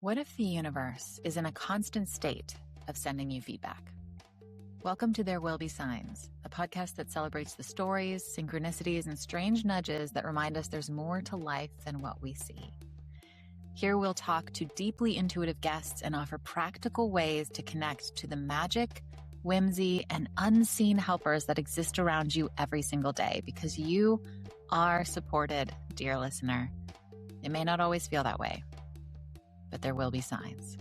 What if the universe is in a constant state of sending you feedback? Welcome to There Will Be Signs, a podcast that celebrates the stories, synchronicities, and strange nudges that remind us there's more to life than what we see. Here we'll talk to deeply intuitive guests and offer practical ways to connect to the magic, whimsy, and unseen helpers that exist around you every single day, because you are supported, dear listener. It may not always feel that way, but there will be signs.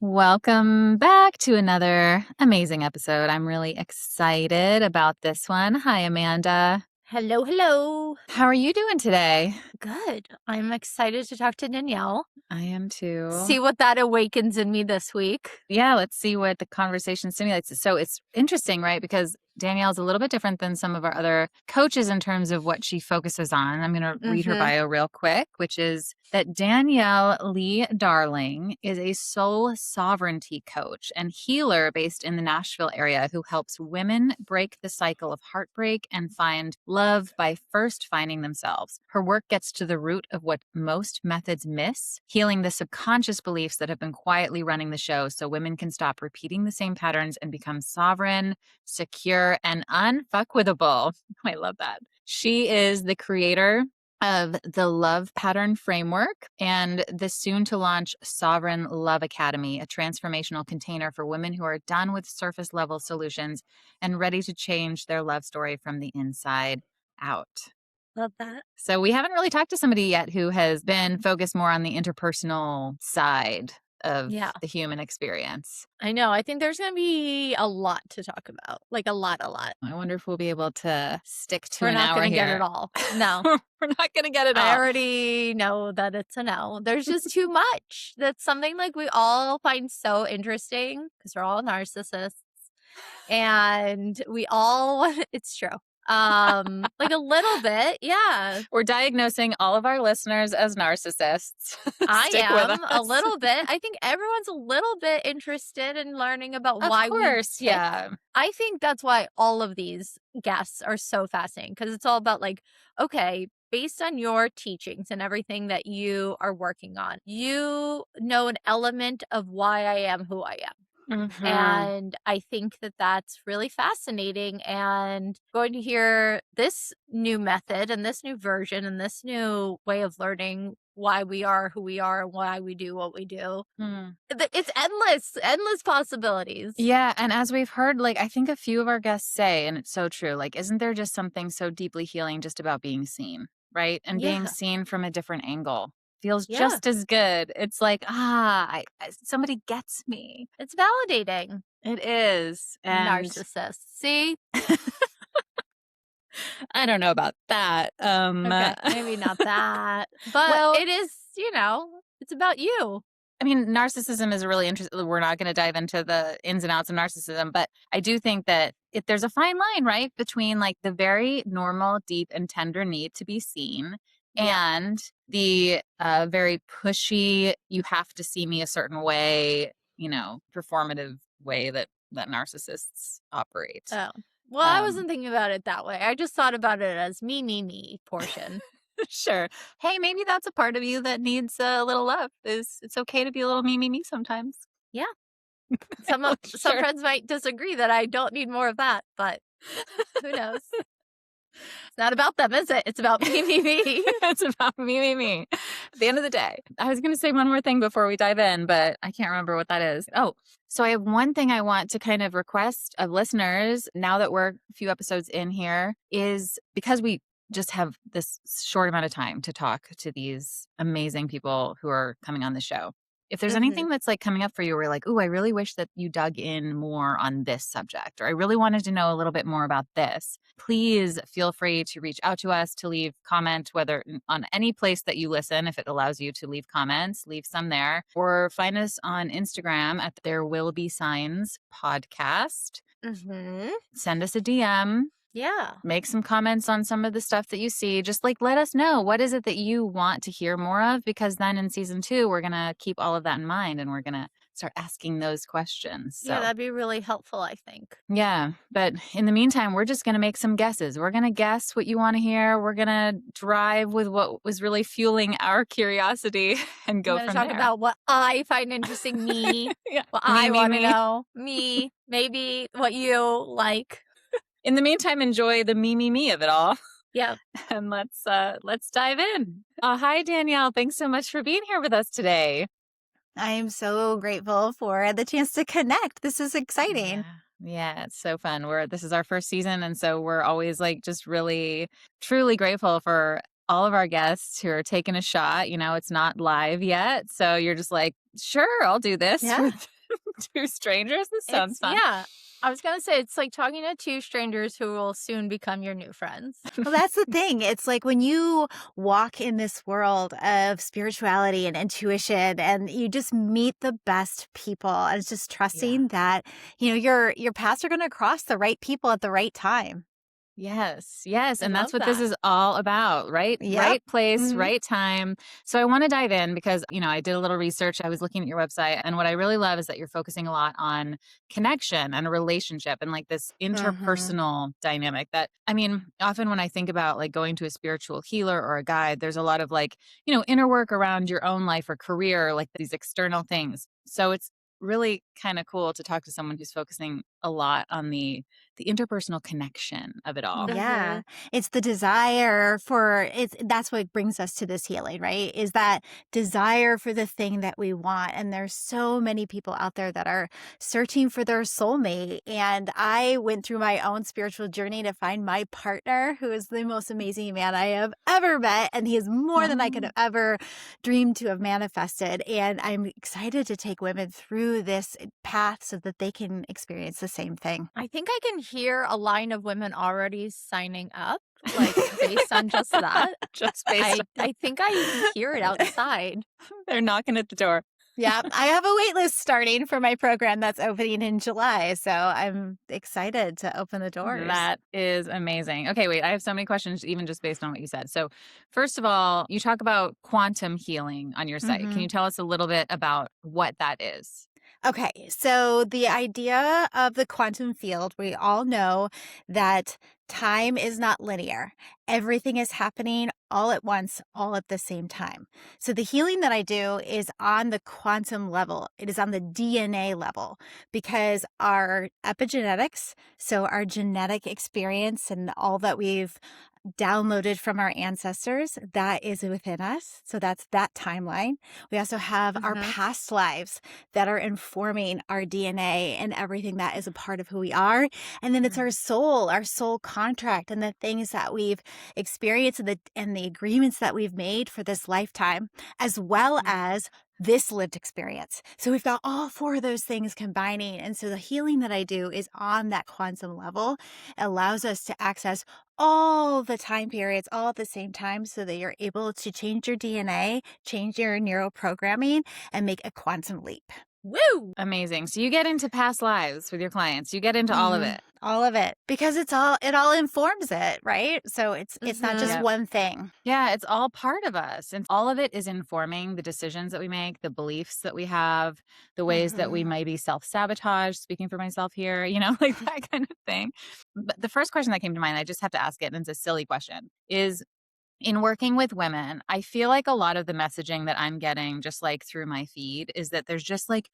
Welcome back to another amazing episode. I'm really excited about this one. Hi, Amanda. Hello, hello. How are you doing today? Good. I'm excited to talk to Danielle. I am too. See what that awakens in me this week. Yeah, let's see what the conversation stimulates. So it's interesting, right? Because Danielle's a little bit different than some of our other coaches in terms of what she focuses on. I'm going to read her bio real quick, which is that Danielle Lee Darling is a soul sovereignty coach and healer based in the Nashville area who helps women break the cycle of heartbreak and find love by first finding themselves. Her work gets to the root of what most methods miss, healing the subconscious beliefs that have been quietly running the show so women can stop repeating the same patterns and become sovereign, secure, and unfuckwithable. I love that. She is the creator of the Love Pattern Framework and the soon-to-launch Sovereign Love Academy, a transformational container for women who are done with surface-level solutions and ready to change their love story from the inside out. Love that. So we haven't really talked to somebody yet who has been focused more on the interpersonal side of the human experience. I know. I think there's going to be a lot to talk about. Like a lot. I wonder if we'll be able to stick to We're an hour here. not going to get it all. No. We're not going to get it all. I already know that it's a no. There's just too much. That's something like we all find so interesting because we're all narcissists. And we all, it's true. Like a little bit. Yeah. We're diagnosing all of our listeners as narcissists. I am a little bit. I think everyone's a little bit interested in learning about why we tick. Yeah. I think that's why all of these guests are so fascinating because it's all about like, okay, based on your teachings and everything that you are working on, you know an element of why I am who I am. And I think that that's really fascinating, and going to hear this new method and this new version and this new way of learning why we are who we are and why we do what we do. It's endless possibilities. Yeah. And as we've heard, like, I think a few of our guests say, and it's so true, like, isn't there just something so deeply healing just about being seen, right? And being seen from a different angle. Feels just as good. It's like, somebody gets me. It's validating. It is. And narcissists. See? I don't know about that. Okay, maybe not that. But it is, it's about you. I mean, narcissism is really interesting. We're not going to dive into the ins and outs of narcissism, but I do think that there's a fine line, right? Between like the very normal, deep, and tender need to be seen and the very pushy, you have to see me a certain way, performative way that narcissists operate. Oh, well, I wasn't thinking about it that way. I just thought about it as me portion. Sure. Hey, maybe that's a part of you that needs a little love. It's okay to be a little me sometimes. Yeah. Some friends might disagree that I don't need more of that, but who knows? It's not about them, is it? It's about me. It's about me. At the end of the day. I was going to say one more thing before we dive in, but I can't remember what that is. Oh, so I have one thing I want to kind of request of listeners now that we're a few episodes in here is because we just have this short amount of time to talk to these amazing people who are coming on the show. If there's anything that's like coming up for you where you're like, oh, I really wish that you dug in more on this subject, or I really wanted to know a little bit more about this, please feel free to reach out to us, to leave comment, whether on any place that you listen, if it allows you to leave comments, leave some there, or find us on Instagram at There Will Be Signs Podcast. Send us a DM. Yeah. Make some comments on some of the stuff that you see. Just like let us know what is it that you want to hear more of, because then in season 2, we're going to keep all of that in mind and we're going to start asking those questions. Yeah, So that'd be really helpful, I think. yeah, but in the meantime, we're just going to make some guesses. We're going to guess what you want to hear. We're going to drive with what was really fueling our curiosity and I'm go going to from talk there. about what I find interesting, me, Yeah. what Me, I me, want to me. know, me, maybe what you like. In the meantime, enjoy the me of it all. Yeah. And let's dive in. Hi Danielle, thanks so much for being here with us today. I am so grateful for the chance to connect. This is exciting. Yeah, it's so fun. This is our first season, and so we're always like just really truly grateful for all of our guests who are taking a shot. You know, it's not live yet, so you're just like, sure, I'll do this Yeah. with two strangers. This sounds fun. Yeah. I was going to say, it's like talking to two strangers who will soon become your new friends. Well, that's the thing. It's like when you walk in this world of spirituality and intuition and you just meet the best people and it's just trusting that, your paths are going to cross the right people at the right time. Yes. I And that's love what this that. is all about, right? Yep. Right place, Mhm. right time. So I want to dive in because, I did a little research. I was looking at your website. And what I really love is that you're focusing a lot on connection and a relationship and like this interpersonal dynamic that, often when I think about like going to a spiritual healer or a guide, there's a lot of like, inner work around your own life or career, like these external things. So it's really kind of cool to talk to someone who's focusing a lot on the interpersonal connection of it all. Yeah. It's the desire for that's what brings us to this healing, right? Is that desire for the thing that we want. And there's so many people out there that are searching for their soulmate. And I went through my own spiritual journey to find my partner, who is the most amazing man I have ever met. And he is more than I could have ever dreamed to have manifested. And I'm excited to take women through this path so that they can experience the same thing. I think I can hear a line of women already signing up, like based on just that. Just based I think I even hear it outside. they're knocking at the door. Yeah, I have a wait list starting for my program that's opening in July. So I'm excited to open the doors. That is amazing. Okay, wait, I have so many questions, even just based on what you said. So, first of all, you talk about quantum healing on your site. Can you tell us a little bit about what that is? Okay, so the idea of the quantum field, we all know that time is not linear. Everything is happening all at once, all at the same time. So the healing that I do is on the quantum level. It is on the DNA level because our epigenetics, so our genetic experience and all that we've downloaded from our ancestors, that is within us. So that's that timeline. We also have our past lives that are informing our DNA and everything that is a part of who we are. And then it's our soul contract and the things that we've experienced and the agreements that we've made for this lifetime, as well as this lived experience. So we've got all four of those things combining. And so the healing that I do is on that quantum level. It allows us to access all the time periods all at the same time so that you're able to change your DNA, change your neural programming, and make a quantum leap. Woo! Amazing. So you get into past lives with your clients. You get into all of it. All of it. Because it all informs it, right? So it's not just Yep. one thing. Yeah, it's all part of us. And all of it is informing the decisions that we make, the beliefs that we have, the ways that we maybe self-sabotage, speaking for myself here, like that kind of thing. But the first question that came to mind, I just have to ask it, and it's a silly question, is in working with women, I feel like a lot of the messaging that I'm getting just like through my feed is that there's just like,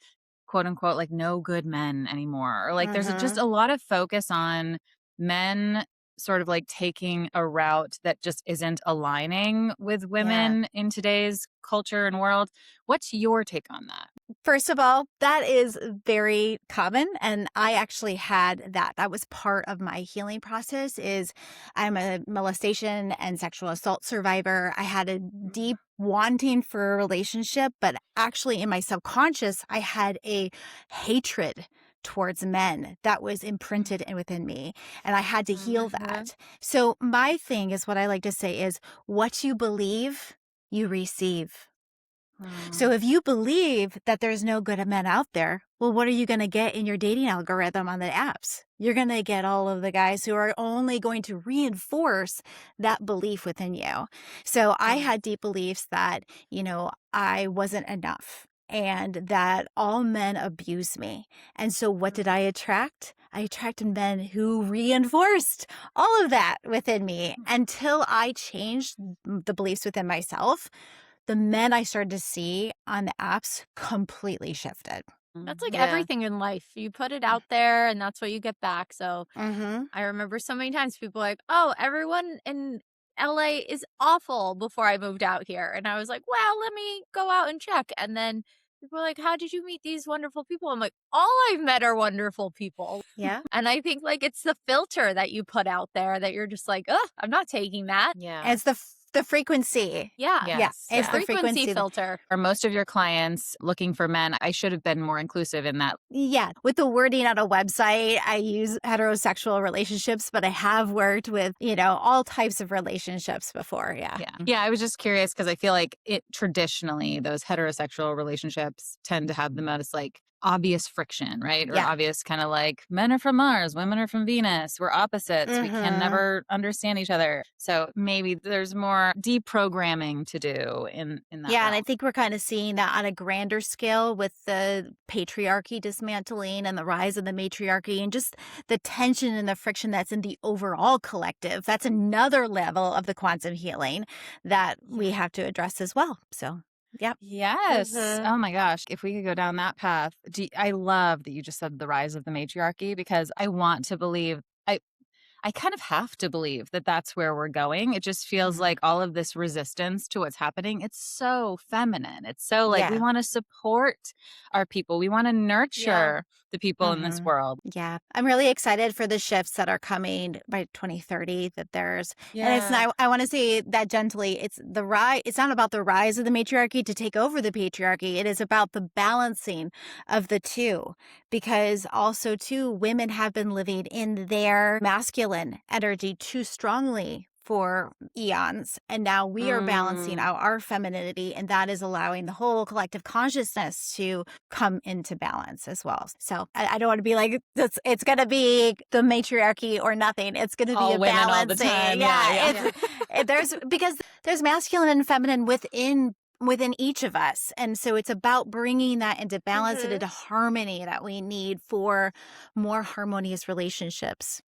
quote unquote, like no good men anymore. Or like there's just a lot of focus on men sort of like taking a route that just isn't aligning with women in today's culture and world. What's your take on that? First of all, that is very common. And I actually had that. That was part of my healing process is I'm a molestation and sexual assault survivor. I had a deep wanting for a relationship, but actually in my subconscious, I had a hatred towards men that was imprinted within me. And I had to heal that. So my thing is what I like to say is what you believe, you receive. So if you believe that there's no good men out there, well, what are you going to get in your dating algorithm on the apps? You're going to get all of the guys who are only going to reinforce that belief within you. So I had deep beliefs that, I wasn't enough. and that all men abuse me. And so what did I attract? I attracted men who reinforced all of that within me until I changed the beliefs within myself. The men I started to see on the apps completely shifted. That's like everything in life. You put it out there and that's what you get back. So Mm-hmm. I remember so many times people like, oh, everyone in LA is awful before I moved out here. And I was like, well, let me go out and check. And then people were like, how did you meet these wonderful people? I'm like, all I've met are wonderful people. Yeah. And I think like it's the filter that you put out there that you're just like, oh, I'm not taking that. Yeah. And it's the frequency. Yeah. Yes. It's the frequency filter. For most of your clients looking for men, I should have been more inclusive in that. Yeah. With the wording on a website, I use heterosexual relationships, but I have worked with, all types of relationships before. Yeah. Yeah. I was just curious because I feel like traditionally those heterosexual relationships tend to have the most like obvious friction, right? Or obvious kind of like men are from Mars, women are from Venus. We're opposites. We can never understand each other. So maybe there's more deprogramming to do in that. Yeah, realm. and I think we're kind of seeing that on a grander scale with the patriarchy dismantling and the rise of the matriarchy and just the tension and the friction that's in the overall collective. That's another level of the quantum healing that we have to address as well. So. Yep. Yes. Oh my gosh. If we could go down that path. I love that you just said the rise of the matriarchy because I want to believe, I kind of have to believe that that's where we're going. It just feels like all of this resistance to what's happening. It's so feminine. It's so like we want to support our people. We want to nurture the people in this world. Yeah. I'm really excited for the shifts that are coming by 2030 that there's, and it's not, I want to say that gently, it's not about the rise of the matriarchy to take over the patriarchy. It is about the balancing of the two, because also too, women have been living in their masculine energy too strongly for eons. And now we are balancing out our femininity, and that is allowing the whole collective consciousness to come into balance as well. So I don't want to be like, it's going to be the matriarchy or nothing. It's going to be all a women balancing. all the time. Because there's masculine and feminine within each of us. And so it's about bringing that into balance and into harmony that we need for more harmonious relationships.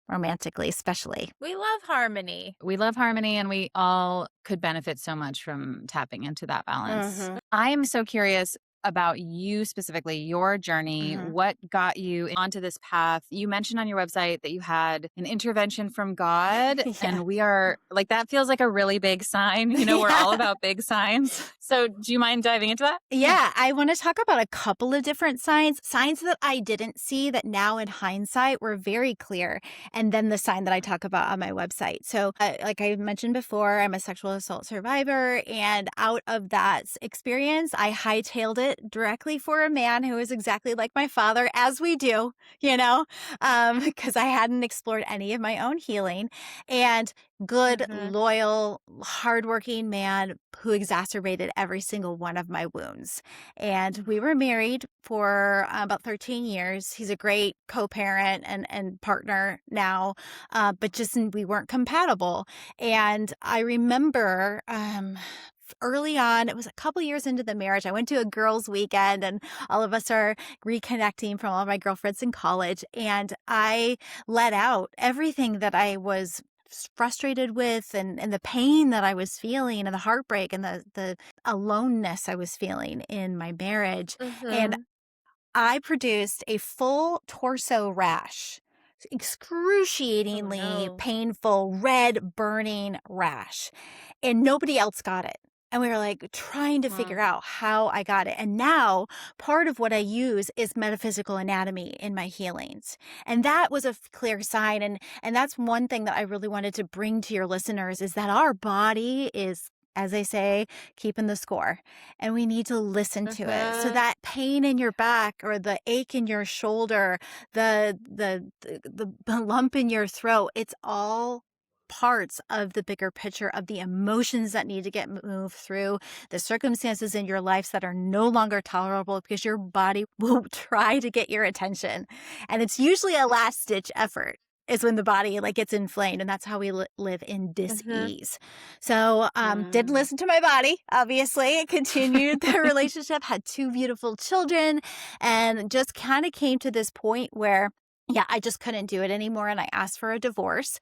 Romantically, especially. We love harmony. We love harmony, and we all could benefit so much from tapping into that balance. I am so curious about you specifically, your journey. What got you onto this path? You mentioned on your website that you had an intervention from God, and we are like, that feels like a really big sign. We're all about big signs. So do you mind diving into that? Yeah, I want to talk about a couple of different signs that I didn't see that now in hindsight were very clear. And then the sign that I talk about on my website. So like I mentioned before, I'm a sexual assault survivor. And out of that experience, I hightailed it directly for a man who is exactly like my father, as we do, because I hadn't explored any of my own healing. And good, loyal, hardworking man who exacerbated every single one of my wounds. And we were married for about 13 years. He's a great co-parent and partner now, but just we weren't compatible. And I remember early on, it was a couple years into the marriage, I went to a girls' weekend and all of us are reconnecting from all of my girlfriends in college. And I let out everything that I was frustrated with and the pain that I was feeling and the heartbreak and the aloneness I was feeling in my marriage. And I produced a full torso rash, excruciatingly painful, red burning rash. And nobody else got it. And we were like trying to figure out how I got it. And now part of what I use is metaphysical anatomy in my healings. And that was a clear sign. And that's one thing that I really wanted to bring to your listeners is that our body is, as they say, keeping the score. And we need to listen to it. So that pain in your back or the ache in your shoulder, the lump in your throat, it's all parts of the bigger picture of the emotions that need to get moved through, the circumstances in your life that are no longer tolerable because your body will try to get your attention. And it's usually a last-ditch effort. is when the body like gets inflamed, and that's how we live in dis-ease. So didn't listen to my body, obviously. Continued the relationship, had 2 beautiful children, and just kind of came to this point where I just couldn't do it anymore, and I asked for a divorce.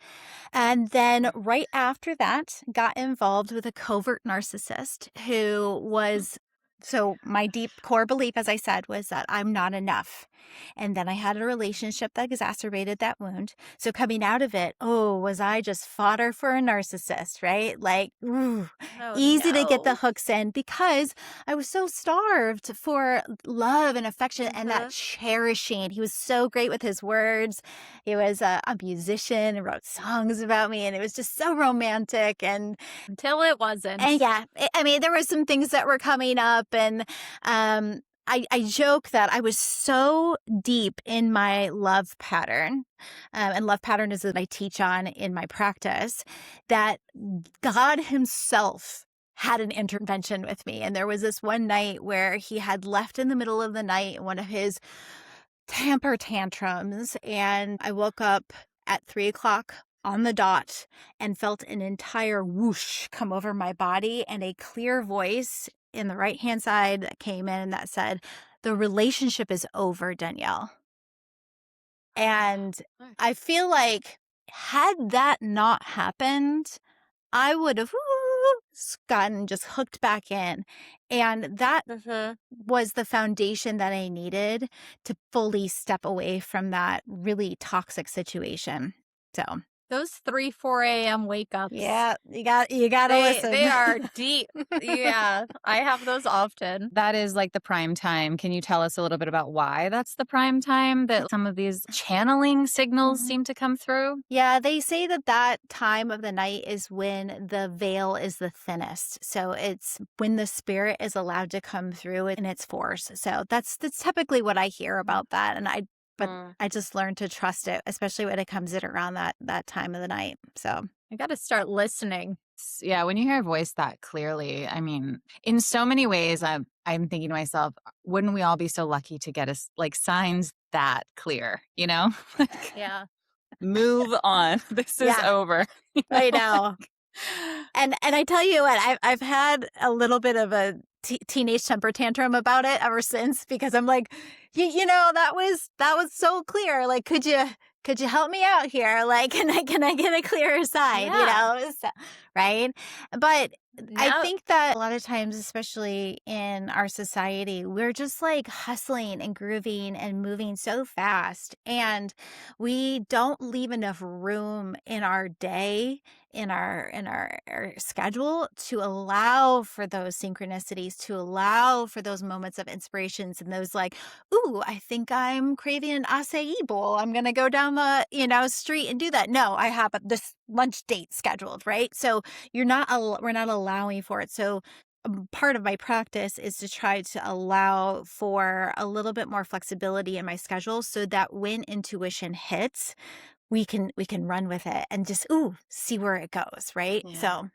And then right after that, got involved with a covert narcissist who was, so my deep core belief, as I said, was that I'm not enough. And then I had a relationship that exacerbated that wound. So coming out of it, was I just fodder for a narcissist, right? Like, easy to get the hooks in because I was so starved for love and affection and that cherishing. He was so great with his words. He was a musician and wrote songs about me, and it was just so romantic. And until it wasn't. And I mean, there were some things that were coming up, and I joke that I was so deep in my love pattern, and love pattern is what I teach on in my practice, that God himself had an intervention with me. And there was this one night where he had left in the middle of the night one of his temper tantrums, and I woke up at 3:00 on the dot and felt an entire whoosh come over my body, and a clear voice in the right-hand side that came in that said, "The relationship is over, Danielle." And I feel like had that not happened, I would have gotten just hooked back in. And that was the foundation that I needed to fully step away from that really toxic situation. So those 3, 4 a.m. wake ups. Yeah, you got to listen. They are deep. Yeah, I have those often. That is like the prime time. Can you tell us a little bit about why that's the prime time that some of these channeling signals seem to come through? Yeah, they say that time of the night is when the veil is the thinnest. So it's when the spirit is allowed to come through in its force. So that's typically what I hear about that. And I just learned to trust it, especially when it comes in around that time of the night. So I got to start listening. Yeah, when you hear a voice that clearly, I mean, in so many ways, I'm thinking to myself, wouldn't we all be so lucky to get us like signs that clear, you know? Yeah. Move on. This is over. I know. And I tell you what, I've had a little bit of a teenage temper tantrum about it ever since, because I'm like, you know, that was so clear. Like, could you help me out here? Like, can I get a clearer sign? You know, so, right? But I think that a lot of times, especially in our society, we're just like hustling and grooving and moving so fast, and we don't leave enough room in our day, in our schedule, to allow for those synchronicities, to allow for those moments of inspirations and those like, ooh, I think I'm craving an acai bowl. I'm going to go down the, street and do that. No, I have this lunch date scheduled, right? So we're not allowing for it. So part of my practice is to try to allow for a little bit more flexibility in my schedule, so that when intuition hits, we can run with it and just see where it goes, right? Yeah. So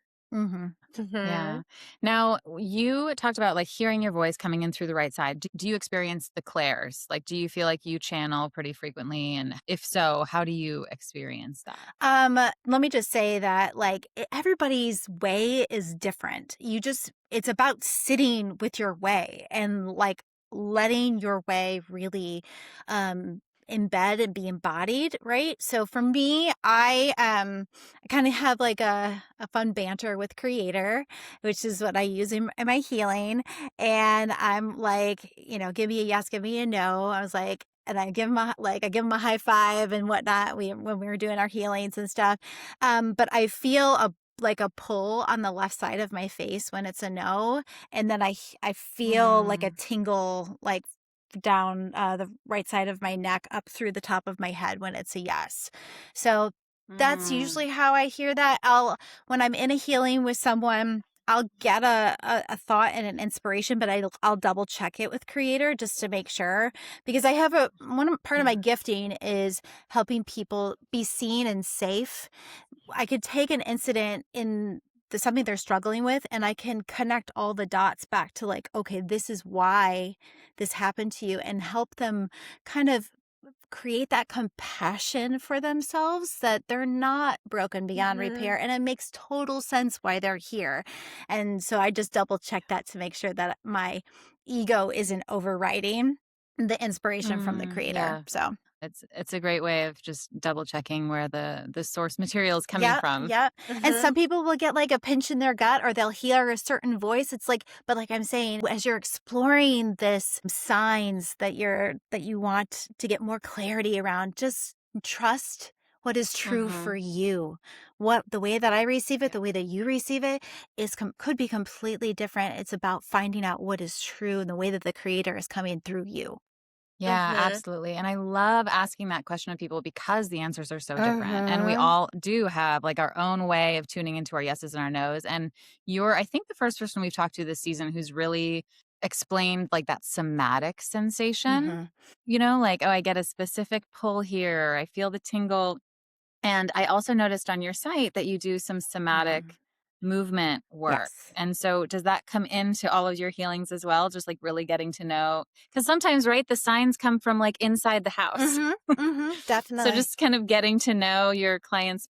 yeah. Now, you talked about like hearing your voice coming in through the right side. Do you experience the clairs? Like, do you feel like you channel pretty frequently? And if so, how do you experience that? Let me just say that like everybody's way is different. It's about sitting with your way and like letting your way really embed and be embodied, right? So for me, I kind of have like a fun banter with Creator, which is what I use in my healing. And I'm like, give me a yes, give me a no. I was like, and I give him a high five and whatnot. When we were doing our healings and stuff. But I feel a pull on the left side of my face when it's a no, and then I feel like a tingle like down the right side of my neck up through the top of my head when it's a yes. So that's usually how I hear that. When I'm in a healing with someone, I'll get a thought and an inspiration, but I'll double check it with Creator just to make sure, because I have part of my gifting is helping people be seen and safe. I could take an incident in something they're struggling with, and I can connect all the dots back to like, okay, this is why this happened to you, and help them kind of create that compassion for themselves that they're not broken beyond repair. And it makes total sense why they're here. And so I just double check that to make sure that my ego isn't overriding the inspiration from the creator. Yeah. So It's a great way of just double checking where the source material is coming yep, from. yep. And some people will get like a pinch in their gut, or they'll hear a certain voice. It's like, but like I'm saying, as you're exploring this signs that you want to get more clarity around, just trust what is true for you. What the way that I receive it, the way that you receive it is could be completely different. It's about finding out what is true and the way that the creator is coming through you. Yeah, absolutely. And I love asking that question of people because the answers are so different. And we all do have like our own way of tuning into our yeses and our nos. And you're, I think, the first person we've talked to this season who's really explained like that somatic sensation, you know, like, oh, I get a specific pull here, or I feel the tingle. And I also noticed on your site that you do some somatic movement work. Yes. And so does that come into all of your healings as well? Just like really getting to know, because sometimes, right, the signs come from like inside the house. Definitely. So just kind of getting to know your clients'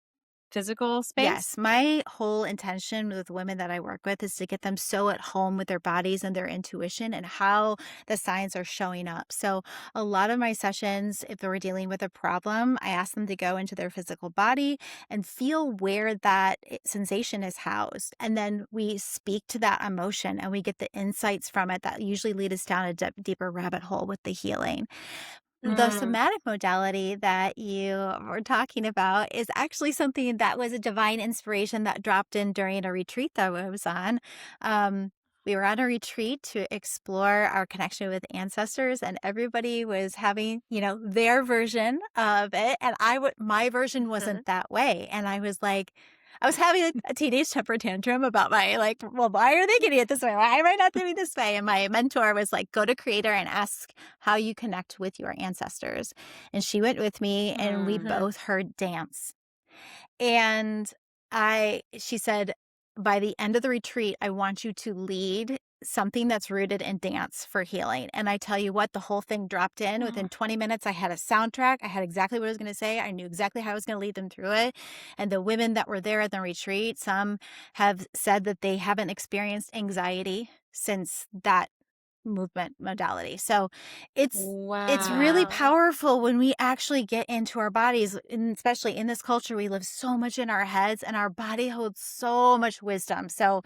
physical space. Yes, my whole intention with women that I work with is to get them so at home with their bodies and their intuition and how the signs are showing up. So a lot of my sessions, if we're dealing with a problem, I ask them to go into their physical body and feel where that sensation is housed. And then we speak to that emotion and we get the insights from it that usually lead us down a deeper rabbit hole with the healing. The somatic modality that you were talking about is actually something that was a divine inspiration that dropped in during a retreat that I was on. We were on a retreat to explore our connection with ancestors, and everybody was having, their version of it. And my version wasn't that way. And I was like, I was having a teenage temper tantrum about well, why are they getting it this way? Why am I not doing this way? And my mentor was like, go to Creator and ask how you connect with your ancestors. And she went with me and we both heard dance. And she said, by the end of the retreat, I want you to lead something that's rooted in dance for healing. And I tell you what, the whole thing dropped in. Within 20 minutes, I had a soundtrack. I had exactly what I was going to say. I knew exactly how I was going to lead them through it. And the women that were there at the retreat, some have said that they haven't experienced anxiety since that movement modality. So it's really powerful when we actually get into our bodies, and especially in this culture, we live so much in our heads and our body holds so much wisdom. So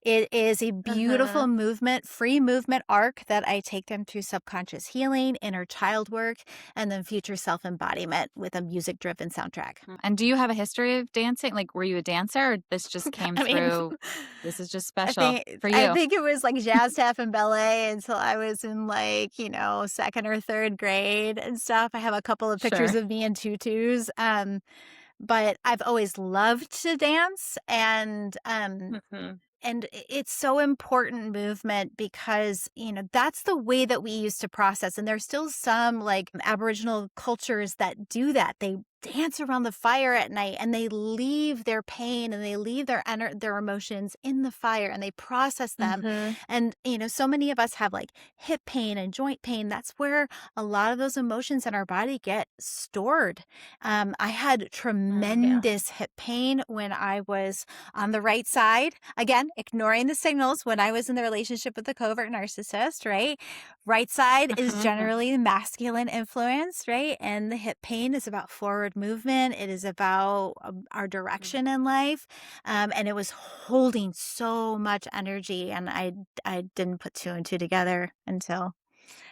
it is a beautiful movement, free movement arc that I take them through subconscious healing, inner child work, and then future self-embodiment with a music-driven soundtrack. And do you have a history of dancing? Like, were you a dancer or this just came through? This is just special for you. I think it was like jazz, tap, and ballet until I was in second or third grade and stuff. I have a couple of pictures of me in tutus. But I've always loved to dance, and it's so important movement because, that's the way that we used to process. And there's still some like Aboriginal cultures that do that. They dance around the fire at night and they leave their pain and they leave their emotions in the fire and they process them. And, so many of us have like hip pain and joint pain. That's where a lot of those emotions in our body get stored. I had tremendous hip pain when I was on the right side. Again, ignoring the signals when I was in the relationship with the covert narcissist, right? Right side is generally masculine influence, right? And the hip pain is about forward movement. It is about our direction in life. And it was holding so much energy. And I didn't put two and two together until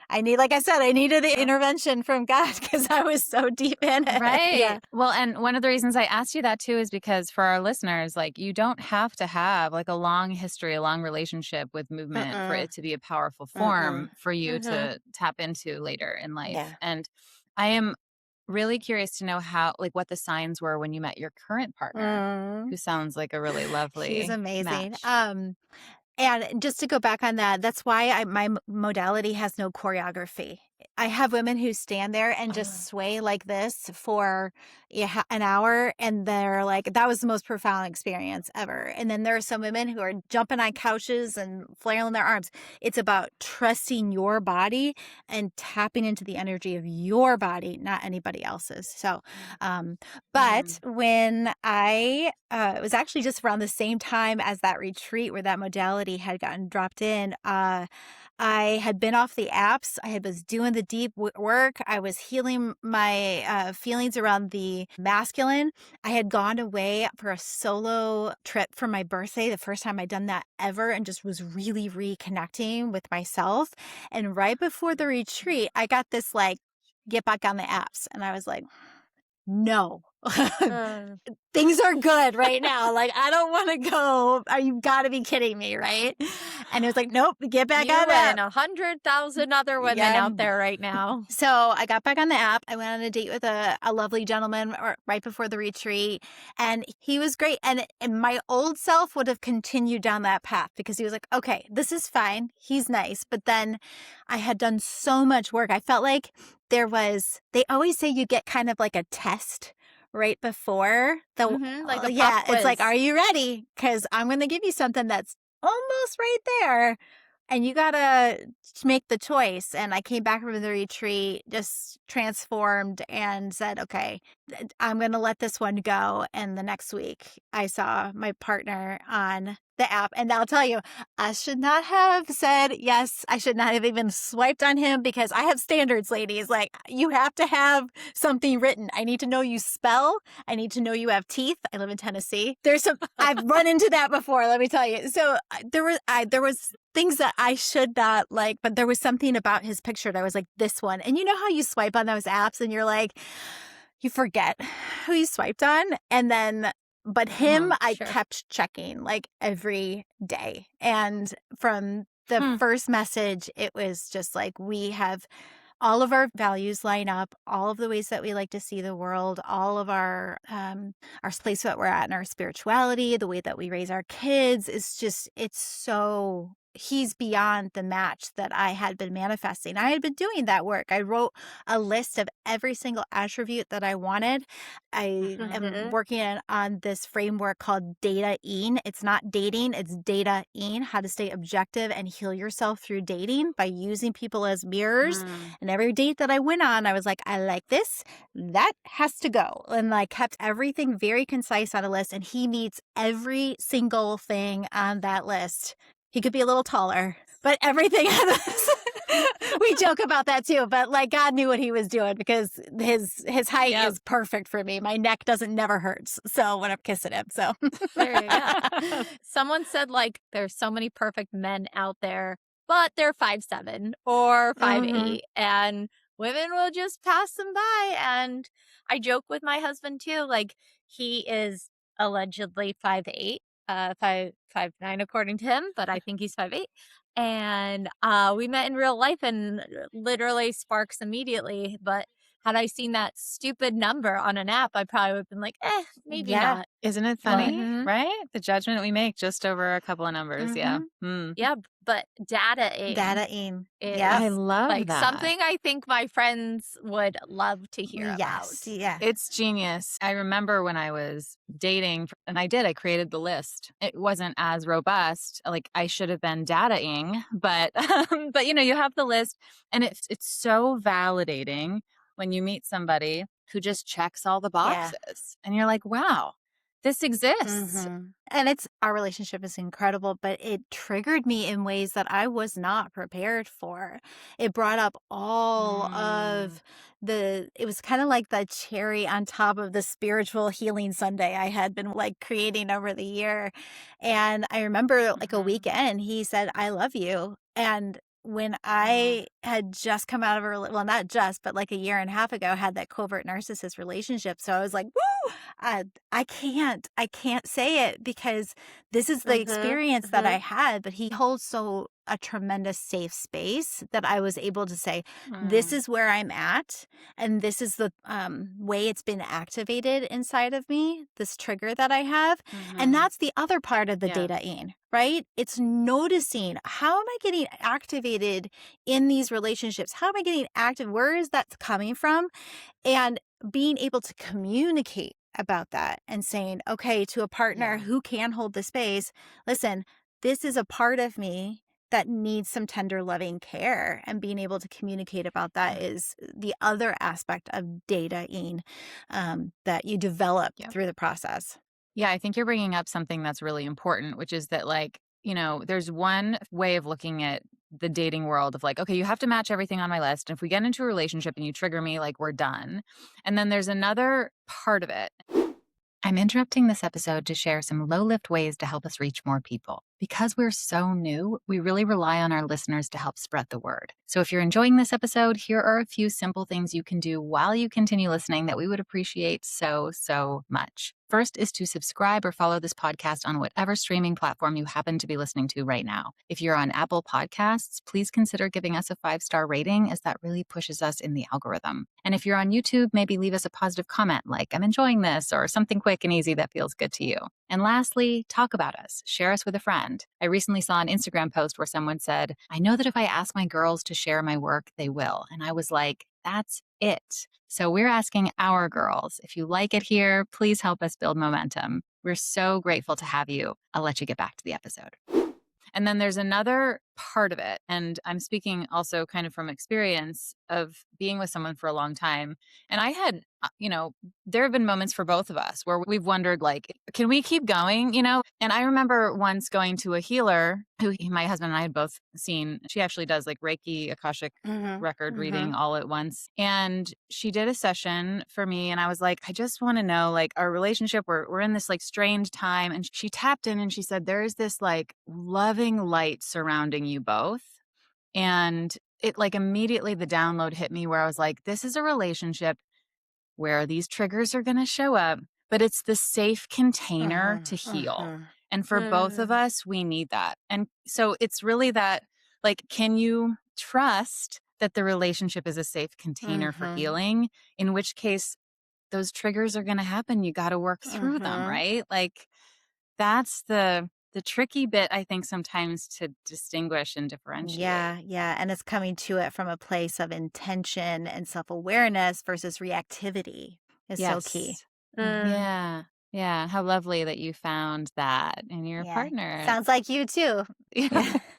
I needed the intervention from God because I was so deep in it. Right. Yeah. Well, and one of the reasons I asked you that too is because for our listeners, like you don't have to have like a long history, a long relationship with movement for it to be a powerful form for you to tap into later in life. Yeah. And I am really curious to know what the signs were when you met your current partner, who sounds like a really lovely He's amazing. match. And just to go back on that, that's why my modality has no choreography. I have women who stand there and just sway like this for an hour, and they're like, that was the most profound experience ever. And then there are some women who are jumping on couches and flailing their arms. It's about trusting your body and tapping into the energy of your body, not anybody else's. So, but when it was actually just around the same time as that retreat where that modality had gotten dropped in, I had been off the apps. I was doing the deep work. I was healing my feelings around the masculine. I had gone away for a solo trip for my birthday, the first time I'd done that ever, and just was really reconnecting with myself. And right before the retreat, I got this like, get back on the apps. And I was like, no. Things are good right now. Like, I don't want to go. You got to be kidding me, right? And it was like, nope, get back on that. And 100,000 other women out there right now. So I got back on the app. I went on a date with a lovely gentleman right before the retreat, and he was great. And my old self would have continued down that path because he was like, okay, this is fine. He's nice. But then I had done so much work. I felt like they always say you get kind of like a test right before the like a yeah, pop quiz. it's like, are you ready? Because I'm going to give you something that's almost right there, and you gotta make the choice. And I came back from the retreat just transformed and said, okay, I'm going to let this one go. And the next week I saw my partner on the app, and I'll tell you, I should not have said yes. I should not have even swiped on him because I have standards, ladies. Like, you have to have something written. I need to know you spell. I need to know you have teeth. I live in Tennessee. I've run into that before, let me tell you. So there was things that I should not like, but there was something about his picture that I was like, this one. And you know how you swipe on those apps and you're like, you forget who you swiped on. And then, but him, I kept checking like every day. And from the first message, it was just like, we have all of our values line up, all of the ways that we like to see the world, all of our place that we're at in our spirituality, the way that we raise our kids is just, he's beyond the match that I had been manifesting. I had been doing that work. I wrote a list of every single attribute that I wanted. I am working on this framework called data-ing. It's not dating, it's data-ing, how to stay objective and heal yourself through dating by using people as mirrors. And every date that I went on, I was like, I like this. That has to go. And I kept everything very concise on a list, and he meets every single thing on that list. He could be a little taller, but everything we joke about that too. But like, God knew what he was doing because his height is perfect for me. My neck never hurts. So when I'm kissing him, so there you go. Someone said like, there's so many perfect men out there, but they're 5'7" or 5'8", and women will just pass them by. And I joke with my husband too. Like, he is allegedly 5'8". 5'9" according to him, but I think he's 5'8". And we met in real life and literally sparks immediately. But had I seen that stupid number on an app, I probably would have been like, maybe not. Isn't it funny, right? The judgment we make just over a couple of numbers. Yeah. Yeah, but data-ing. Yeah, I love like that. Something I think my friends would love to hear about. Yeah. It's genius. I remember when I was dating, and I created the list. It wasn't as robust. Like, I should have been data-ing, but you have the list, and it's so validating when you meet somebody who just checks all the boxes and you're like, wow, this exists. And our relationship is incredible, but it triggered me in ways that I was not prepared for. It brought up all of it was kind of like the cherry on top of the spiritual healing sundae I had been like creating over the year. And I remember like a weekend, he said, I love you. And when I had just come out of not just, but like a year and a half ago, had that covert narcissist relationship. So I was like, woo, I can't say it because this is the experience that I had, but he holds so a tremendous safe space that I was able to say, this is where I'm at. And this is the way it's been activated inside of me, this trigger that I have. And that's the other part of the data-ing, right? It's noticing, how am I getting activated in these relationships? How am I getting active? Where is that coming from? And being able to communicate about that and saying, okay, to a partner who can hold the space, listen, this is a part of me that needs some tender, loving care. And being able to communicate about that is the other aspect of data-ing that you develop through the process. Yeah, I think you're bringing up something that's really important, which is that, like, there's one way of looking at the dating world of like, okay, you have to match everything on my list. And if we get into a relationship and you trigger me, like, we're done. And then there's another part of it. I'm interrupting this episode to share some low-lift ways to help us reach more people. Because we're so new, we really rely on our listeners to help spread the word. So if you're enjoying this episode, here are a few simple things you can do while you continue listening that we would appreciate so, so much. First is to subscribe or follow this podcast on whatever streaming platform you happen to be listening to right now. If you're on Apple Podcasts, please consider giving us a 5-star rating, as that really pushes us in the algorithm. And if you're on YouTube, maybe leave us a positive comment like, I'm enjoying this, or something quick and easy that feels good to you. And lastly, talk about us. Share us with a friend. I recently saw an Instagram post where someone said, I know that if I ask my girls to share my work, they will. And I was like, that's it. So we're asking our girls, if you like it here, please help us build momentum. We're so grateful to have you. I'll let you get back to the episode. And then there's another part of it. And I'm speaking also kind of from experience of being with someone for a long time. And I had, there have been moments for both of us where we've wondered, like, can we keep going? And I remember once going to a healer who my husband and I had both seen. She actually does like Reiki, Akashic record reading all at once. And she did a session for me. And I was like, I just want to know, like, our relationship, we're in this like strained time. And she tapped in and she said, there is this like loving light surrounding you both. And it like immediately the download hit me where I was like, this is a relationship where these triggers are going to show up, but it's the safe container to heal. And for both of us, we need that. And so it's really that, like, can you trust that the relationship is a safe container for healing? In which case, those triggers are going to happen. You got to work through them, right? Like, that's the tricky bit, I think, sometimes to distinguish and differentiate. Yeah. And it's coming to it from a place of intention and self-awareness versus reactivity is so key. Yeah. How lovely that you found that in your partner. Sounds like you too.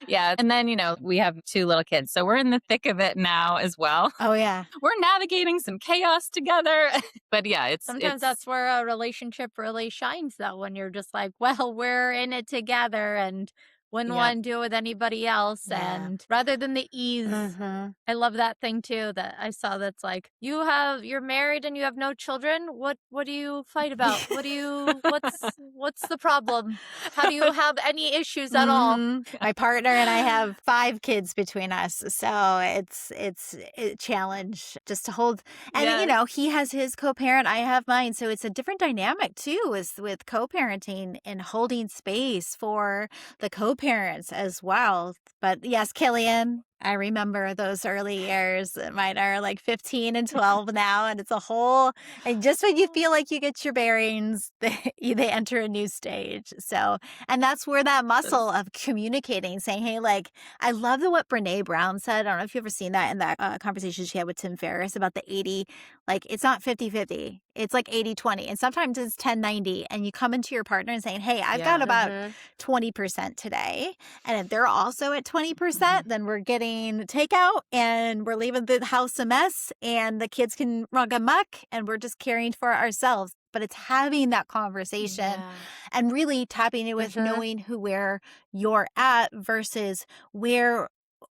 Yeah. And then, we have 2 little kids. So we're in the thick of it now as well. Oh, yeah. We're navigating some chaos together. But yeah, sometimes that's where a relationship really shines, though, when you're just like, well, we're in it together and wouldn't want to deal with anybody else. And rather than the ease, I love that thing too that I saw that's like, you're married and you have no children. What do you fight about? What's the problem? How do you have any issues at all? My partner and I have 5 kids between us. So it's a challenge just to hold. And, he has his co-parent, I have mine. So it's a different dynamic too, is with co-parenting and holding space for the co-parents as well. But yes, Killian, I remember those early years. Mine are like 15 and 12 now, and it's a whole, and just when you feel like you get your bearings, they enter a new stage. So, and that's where that muscle of communicating, saying, hey, like, I love what Brene Brown said. I don't know if you've ever seen that in that conversation she had with Tim Ferriss about the 80, like, it's not 50-50. It's like 80-20. And sometimes it's 10-90. And you come into your partner and saying, hey, I've got about 20% today. And if they're also at 20%, then we're getting takeout and we're leaving the house a mess and the kids can run amok and we're just caring for ourselves. But it's having that conversation and really tapping it with knowing where you're at versus where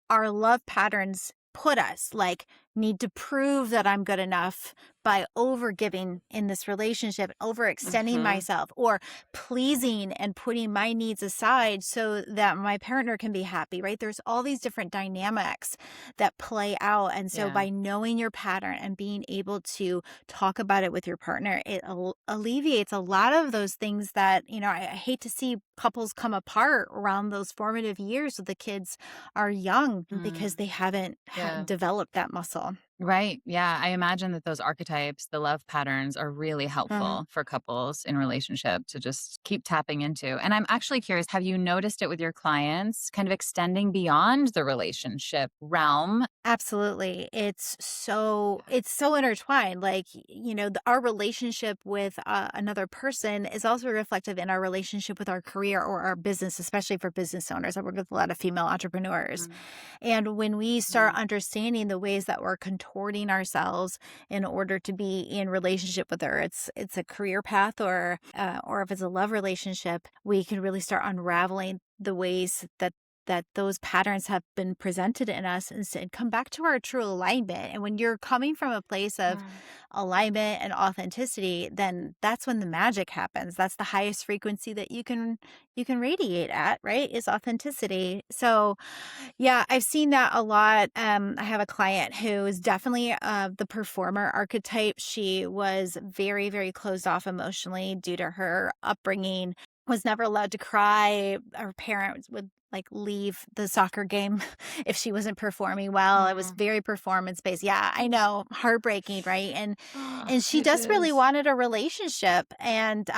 our love patterns put us. Like, need to prove that I'm good enough by over giving in this relationship, overextending myself, or pleasing and putting my needs aside so that my partner can be happy, right? There's all these different dynamics that play out. And so by knowing your pattern and being able to talk about it with your partner, it alleviates a lot of those things that, I hate to see couples come apart around those formative years when the kids are young because they haven't developed that muscle. Right. Yeah. I imagine that those archetypes, the love patterns, are really helpful for couples in relationship to just keep tapping into. And I'm actually curious, have you noticed it with your clients kind of extending beyond the relationship realm? Absolutely. It's so intertwined. Like, our relationship with another person is also reflective in our relationship with our career or our business, especially for business owners. I work with a lot of female entrepreneurs. And when we start understanding the ways that we're contorting ourselves in order to be in relationship with her, it's a career path or if it's a love relationship, we can really start unraveling the ways that those patterns have been presented in us and come back to our true alignment. And when you're coming from a place of alignment and authenticity, then that's when the magic happens. That's the highest frequency that you can radiate at, right? Is authenticity. So yeah, I've seen that a lot. I have a client who is definitely the performer archetype. She was very, very closed off emotionally due to her upbringing, was never allowed to cry. Her parents would leave the soccer game if she wasn't performing well. It was very performance based. Yeah, I know, heartbreaking, right? And she desperately wanted a relationship, and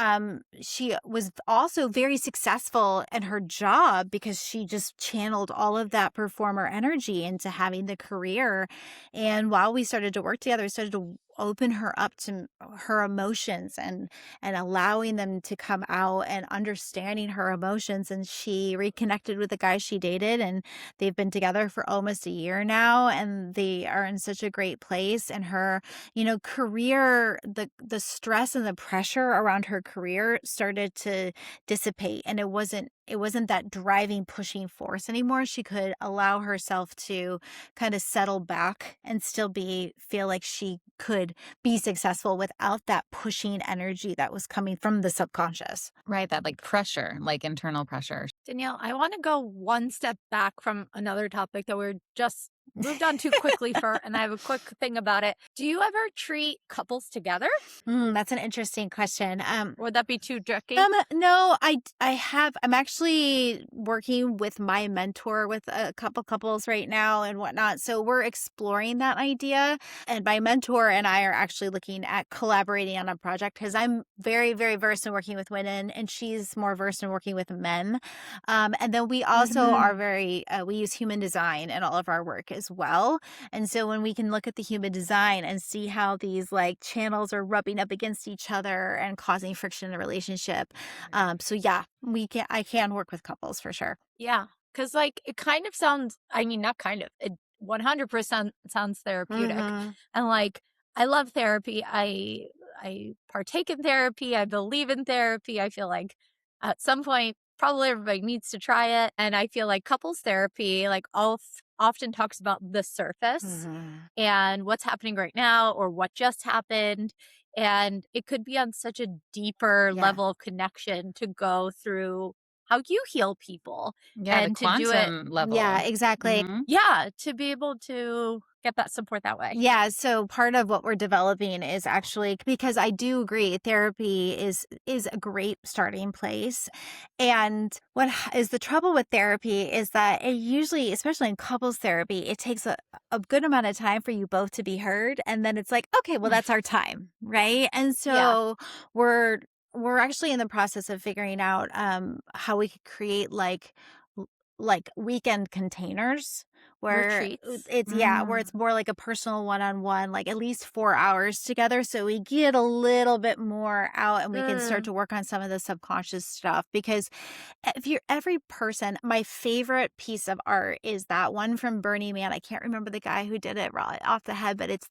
she was also very successful in her job because she just channeled all of that performer energy into having the career. And while we started to work together, we started to open her up to her emotions and allowing them to come out and understanding her emotions. And she reconnected with the guy she dated, and they've been together for almost a year now, and they are in such a great place. And her, career, the stress and the pressure around her career started to dissipate, and it wasn't that driving, pushing force anymore. She could allow herself to kind of settle back and still feel like she could be successful without that pushing energy that was coming from the subconscious. Right. That pressure, internal pressure. Danielle, I want to go one step back from another topic that we're just moved on too quickly for, and I have a quick thing about it. Do you ever treat couples together? That's an interesting question. Would that be too tricky? No, I have. I'm actually working with my mentor with a couple couples right now and whatnot. So we're exploring that idea. And my mentor and I are actually looking at collaborating on a project because I'm very, very versed in working with women, and she's more versed in working with men. And then we also are we use human design in all of our work as well. And so when we can look at the human design and see how these channels are rubbing up against each other and causing friction in a relationship. So yeah, I can work with couples for sure. Yeah. Cause it kind of sounds, I mean, not kind of, it 100% sounds therapeutic. And I love therapy. I partake in therapy. I believe in therapy. I feel like at some point, probably everybody needs to try it. And I feel like couples therapy, often talks about the surface and what's happening right now or what just happened. And it could be on such a deeper level of connection to go through how you heal people. Yeah, and the to do it. quantum level. Yeah, exactly. Yeah, to be able to get that support that way. Yeah, so part of what we're developing is actually, because I do agree therapy is a great starting place. And what is the trouble with therapy is that it usually, especially in couples therapy, it takes a good amount of time for you both to be heard. And then it's like, okay, well, that's our time, right? And so we're actually in the process of figuring out how we could create weekend containers where Retreats. it's where it's more like a personal one-on-one, at least 4 hours together, so we get a little bit more out and we can start to work on some of the subconscious stuff. Because if every person, my favorite piece of art is that one from Burning Man. I can't remember the guy who did it right off the head, but it's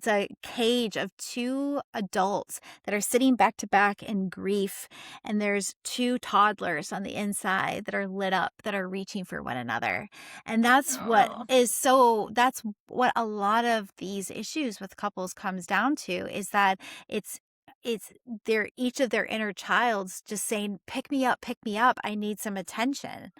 a cage of two adults that are sitting back to back in grief, and there's two toddlers on the inside that are lit up, that are reaching for one another. And that's what Oh. is so that's what a lot of these issues with couples comes down to, is that it's it's their each of their inner childs just saying, pick me up, I need some attention.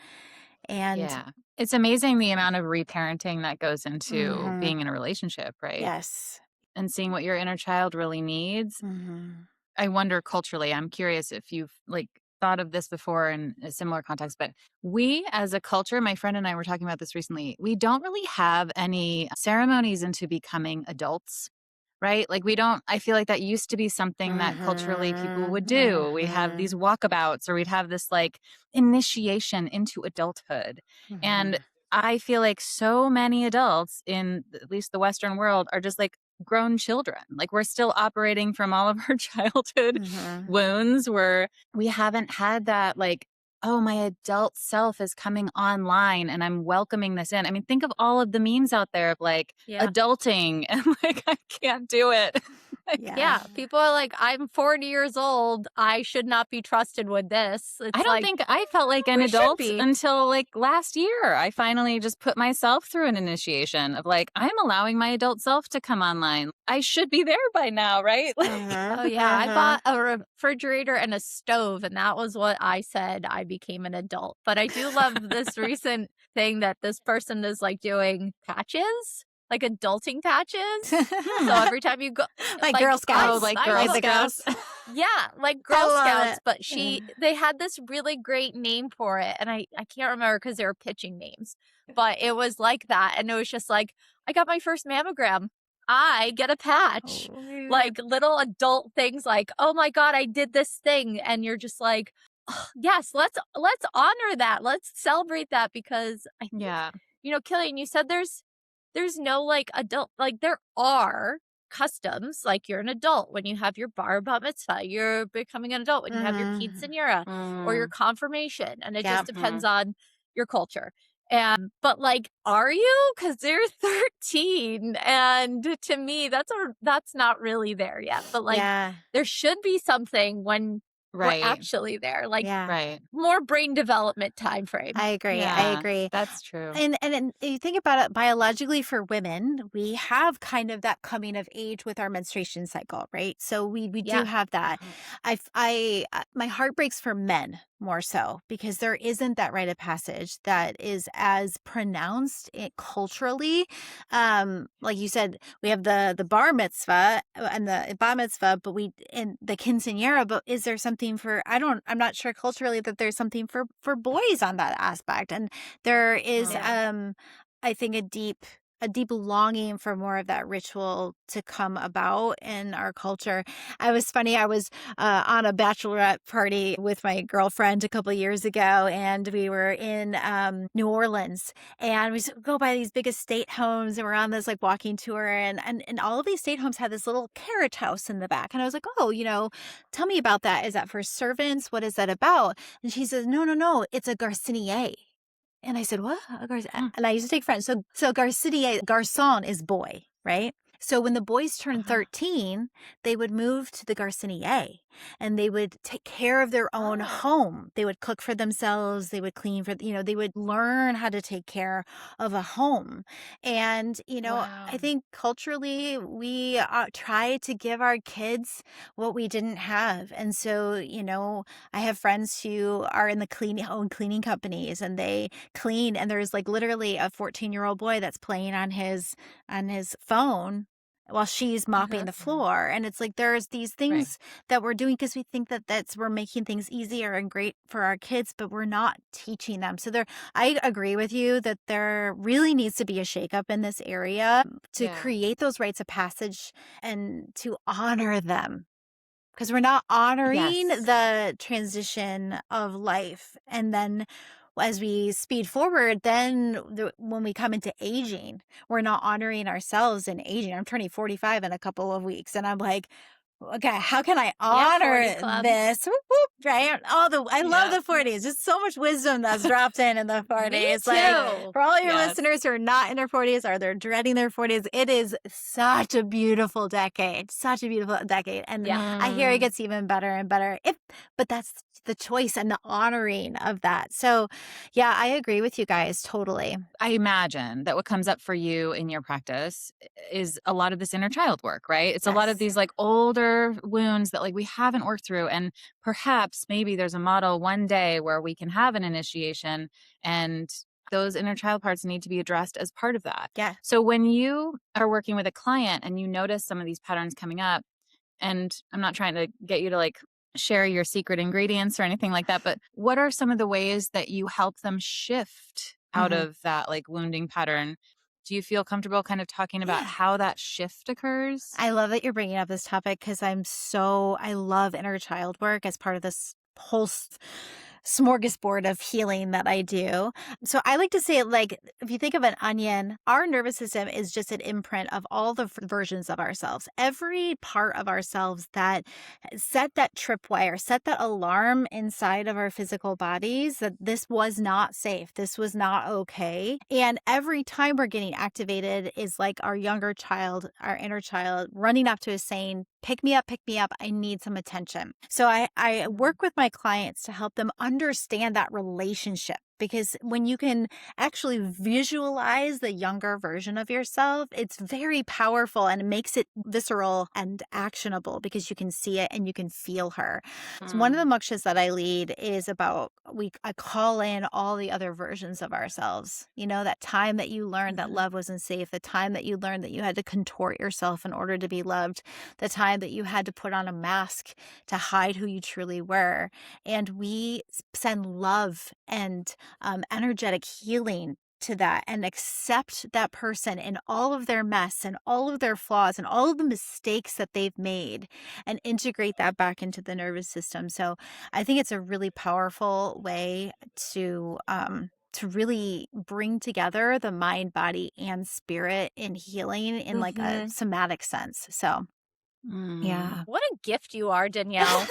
And Yeah. It's amazing the amount of reparenting that goes into mhm, being in a relationship, right? yes. And seeing what your inner child really needs. Mhm. I wonder culturally, I'm curious if you've like thought of this before in a similar context, but we as a culture, my friend and I were talking about this recently, we don't really have any ceremonies into becoming adults. Right? Like we don't, I feel like that used to be something that culturally people Mhm, would do. We have these mhm, walkabouts or we'd have this like initiation into adulthood. And mhm, I feel like so many adults in at least the Western world are just like grown children. Like we're still operating from all of our childhood mhm. wounds where we haven't had that like, oh, my adult self is coming online and I'm welcoming this in. I mean, think of all of the memes out there of like Yeah. adulting and like, I can't do it. Like, Yeah. Yeah. People are like, I'm 40 years old. I should not be trusted with this. I It's don't like, think I felt like an we should adult be. until like last year. I finally just put myself through an initiation of like, I'm allowing my adult self to come online. I should be there by now, right? Like, Mhm, Oh, yeah. I mhm. bought a refrigerator and a stove, and that was what I said I became an adult. But I do love this recent thing that this person is like doing patches, like adulting patches. So hmm. every time you go, Like like Girl Oh, Scouts, like I Girl like go, the Scouts. girls. yeah, like I Girl love Scouts, it. but they had this really great name for it, and I can't remember because they were pitching names, but it was like that, and it was just like, I got my first mammogram, I get a patch, Oh, yeah. like little adult things, like, oh my god, I did this thing, and you're just like, "Ugh, yes, let's honor that, let's celebrate that, because I think, Yeah. Killian, you said there's no like adult, like there are customs, like you're an adult when you have your bar bat mitzvah, you're becoming an adult when you have your Mhm. quinceanera or your Mm, confirmation, and it just Yep. depends mhm. on your culture. And but like, are you? Because they're 13, and to me, that's not really there yet. But like, Yeah. there should be something when we're Right. actually there, like Yeah. Right. more brain development time frame. I agree. I Yeah. agree. That's true. And you think about it biologically for women, we have kind of that coming of age with our menstruation cycle, right? So we do Yeah. have that. Mhm. My heart breaks for men more so because there isn't that rite of passage that is as pronounced culturally. Like you said, we have the bar mitzvah and the bar mitzvah, but we in the quinceanera. But is there something for? I'm not sure culturally that there's something for boys on that aspect. And there is, Oh. Yeah. I think, a deep longing for more of that ritual to come about in our culture. I was funny. I was on a bachelorette party with my girlfriend a couple years ago, and we were in New Orleans, and go by these big estate homes, and we're on this like walking tour, and all of these estate homes had this little carriage house in the back, and I was like, oh, tell me about that. Is that for servants? What is that about? And she says, no, no, no, it's a garçonnier. And I said, "What?" Mm. And I used to take French. So garçonnier, garçon is boy, right? So when the boys turned Uh-huh. 13, they would move to the garçonnier and they would take care of their own Oh. home. They would cook for themselves. They would clean they would learn how to take care of a home. And, I Wow. think culturally we try to give our kids what we didn't have. And so, I have friends who are in the own cleaning companies, and they clean, and there's like literally a 14-year-old boy that's playing on his phone while she's mopping Uh-huh. the Mhm. floor. And it's like there's these Right. things that we're doing because we think that we're making things easier and great for our kids, but we're not teaching them. So I agree with you that there really needs to be a shakeup in this area to Yeah. create those rites of passage and to honor them, because we're not honoring Yes. the transition of life. And then as we speed forward, then when we come into aging, we're not honoring ourselves in aging. I'm turning 45 in a couple of weeks, and I'm like, okay, how can I Yeah, 40 honor Club. this? Whoop, whoop, right? I love Yeah. the 40s. There's so much wisdom that's dropped in the 40s. Me Like, too. for all your Yes. listeners who are not in their 40s or they're dreading their 40s, it is such a beautiful decade. Such a beautiful decade. And Yeah. I hear it gets even better and better. But that's the choice and the honoring of that. So, yeah, I agree with you guys totally. I imagine that what comes up for you in your practice is a lot of this inner child work, right? It's a lot of Yes. these like older wounds that like we haven't worked through. And perhaps maybe there's a model one day where we can have an initiation and those inner child parts need to be addressed as part of that. Yeah. So when you are working with a client and you notice some of these patterns coming up, and I'm not trying to get you to like share your secret ingredients or anything like that, but what are some of the ways that you help them shift out Mhm. of that like wounding pattern? Do you feel comfortable kind of talking about Yeah. how that shift occurs? I love that you're bringing up this topic because I love inner child work as part of this whole smorgasbord of healing that I do. So I like to say, like, if you think of an onion, our nervous system is just an imprint of all the versions of ourselves. Every part of ourselves that set that tripwire, set that alarm inside of our physical bodies that this was not safe, this was not okay. And every time we're getting activated is like our younger child, our inner child running up to us saying, pick me up, I need some attention. So I work with my clients to help them understand that relationship. Because when you can actually visualize the younger version of yourself, it's very powerful and it makes it visceral and actionable because you can see it and you can feel her. So one of the mokshas that I lead is about I call in all the other versions of ourselves. You know, that time that you learned that love wasn't safe, the time that you learned that you had to contort yourself in order to be loved, the time that you had to put on a mask to hide who you truly were. And we send love and energetic healing to that and accept that person in all of their mess and all of their flaws and all of the mistakes that they've made and integrate that back into the nervous system. So I think it's a really powerful way to really bring together the mind, body, and spirit in healing in like a somatic sense. So yeah. What a gift you are, Danielle.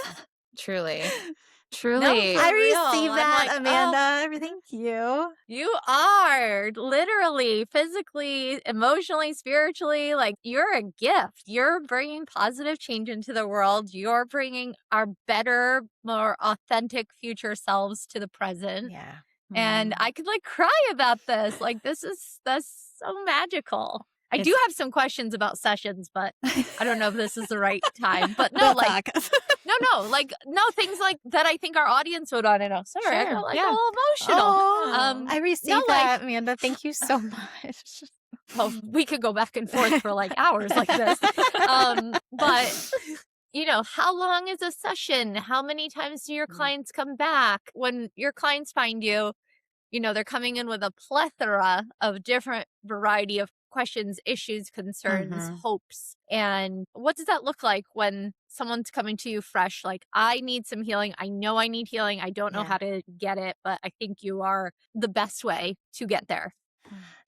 Truly. No, Truly. for I real. receive I'm that, like, Amanda. Thank you. you are literally, physically, emotionally, spiritually, like you're a gift. You're bringing positive change into the world. You're bringing our better, more authentic future selves to the present. Yeah. And I could like cry about this. Like that's so magical. I do have some questions about sessions, but I don't know if this is the right time. But no, We'll like talk. no things like that I think our audience would want to know. Sorry, I Sure, got like yeah. a little emotional. Oh, I received no, like- that, Amanda. Thank you so much. Oh, we could go back and forth for like hours like this. But you know, how long is a session? How many times do your clients come back? When your clients find you, you know, they're coming in with a plethora of different variety of questions, issues, concerns, hopes. And what does that look like when someone's coming to you fresh? Like, I need some healing. I know I need healing. I don't know how to get it, but I think you are the best way to get there.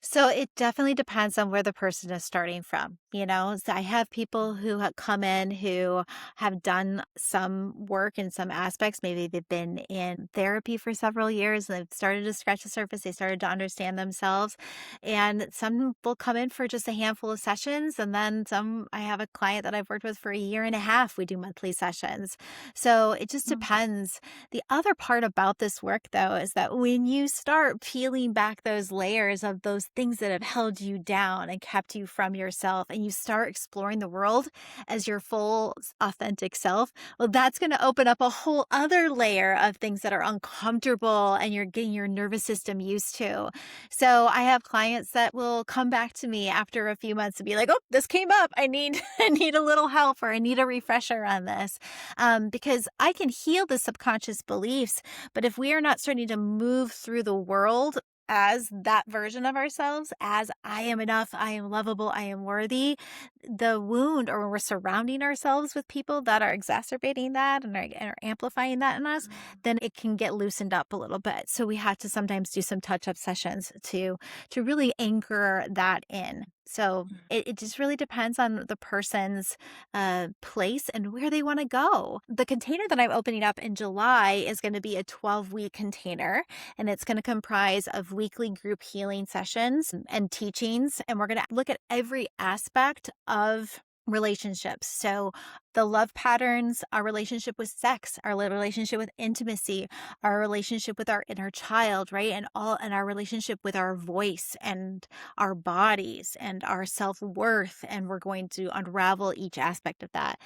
So it definitely depends on where the person is starting from. You know, so I have people who have come in who have done some work in some aspects. Maybe they've been in therapy for several years and they've started to scratch the surface. They started to understand themselves. And some will come in for just a handful of sessions. And then I have a client that I've worked with for a year and a half. We do monthly sessions. So it just depends. The other part about this work, though, is that when you start peeling back those layers of those things that have held you down and kept you from yourself, and you start exploring the world as your full authentic self, well, that's going to open up a whole other layer of things that are uncomfortable and you're getting your nervous system used to. So I have clients that will come back to me after a few months and be like, oh, this came up. I need a little help, or I need a refresher on this. Because I can heal the subconscious beliefs, but if we are not starting to move through the world as that version of ourselves, as I am enough, I am lovable, I am worthy, the wound, or when we're surrounding ourselves with people that are exacerbating that and are amplifying that in us, then it can get loosened up a little bit. So we have to sometimes do some touch-up sessions to really anchor that in. So it just really depends on the person's place and where they want to go. The container that I'm opening up in July is going to be a 12-week container, and it's going to comprise of weekly group healing sessions and teachings. And we're going to look at every aspect of relationships. So the love patterns, our relationship with sex, our relationship with intimacy, our relationship with our inner child, right? And our relationship with our voice and our bodies and our self-worth. And we're going to unravel each aspect of that.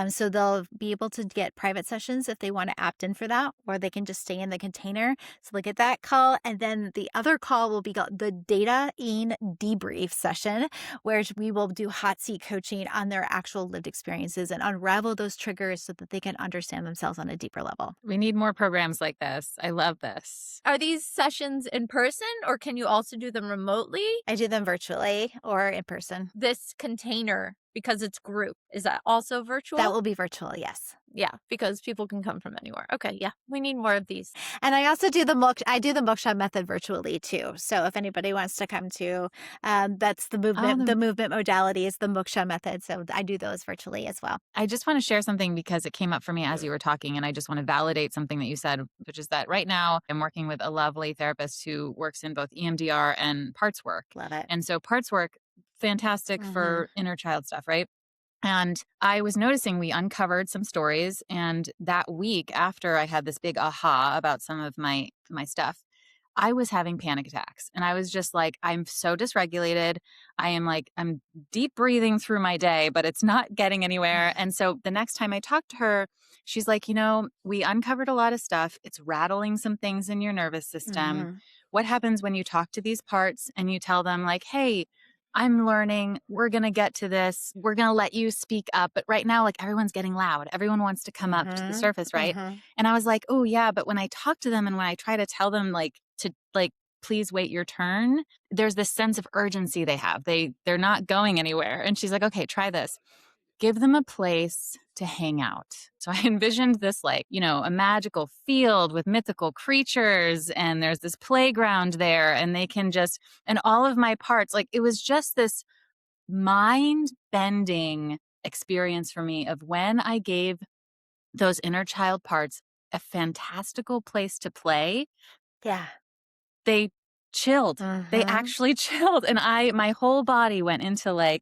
So they'll be able to get private sessions if they want to opt in for that, or they can just stay in the container. So look at that call. And then the other call will be the data-in debrief session, where we will do hot seat coaching on their actual lived experiences and unravel those triggers so that they can understand themselves on a deeper level. We need more programs like this. I love this. Are these sessions in person, or can you also do them remotely? I do them virtually or in person. This container, because it's group, is that also virtual? That will be virtual, yes. Yeah, because people can come from anywhere. Okay, yeah, we need more of these. And I also do the Moksha Method virtually too. So if anybody wants to come to, that's the movement. The movement modality is the Moksha Method. So I do those virtually as well. I just want to share something because it came up for me as you were talking, and I just want to validate something that you said, which is that right now I'm working with a lovely therapist who works in both EMDR and parts work. Love it. And so parts work, fantastic for inner child stuff, right? And I was noticing we uncovered some stories, and that week after I had this big aha about some of my stuff, I was having panic attacks, and I was just like, I'm so dysregulated. I'm deep breathing through my day, but it's not getting anywhere. And so the next time I talked to her, she's like, we uncovered a lot of stuff. It's rattling some things in your nervous system. What happens when you talk to these parts and you tell them like, hey, I'm learning, we're going to get to this, we're going to let you speak up. But right now, like, everyone's getting loud. Everyone wants to come up to the surface, right? And I was like, oh yeah, but when I talk to them and when I try to tell them please wait your turn, there's this sense of urgency they have. They're not going anywhere. And she's like, okay, try this. Give them a place to hang out. So I envisioned this a magical field with mythical creatures, and there's this playground there, and they can and all of my parts, it was just this mind-bending experience for me of when I gave those inner child parts a fantastical place to play. Yeah. They chilled. They actually chilled. And my whole body went into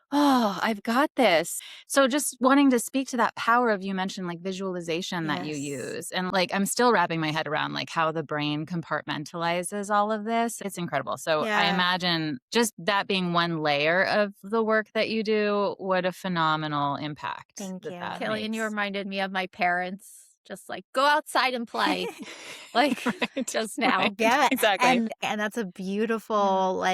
oh, I've got this. So just wanting to speak to that power of, you mentioned visualization that you use. And I'm still wrapping my head around how the brain compartmentalizes all of this. It's incredible. So I imagine just that being one layer of the work that you do, what a phenomenal impact. Thank you. Killian, you reminded me of my parents. Just go outside and play, just now. Right. Yeah, exactly. And that's a beautiful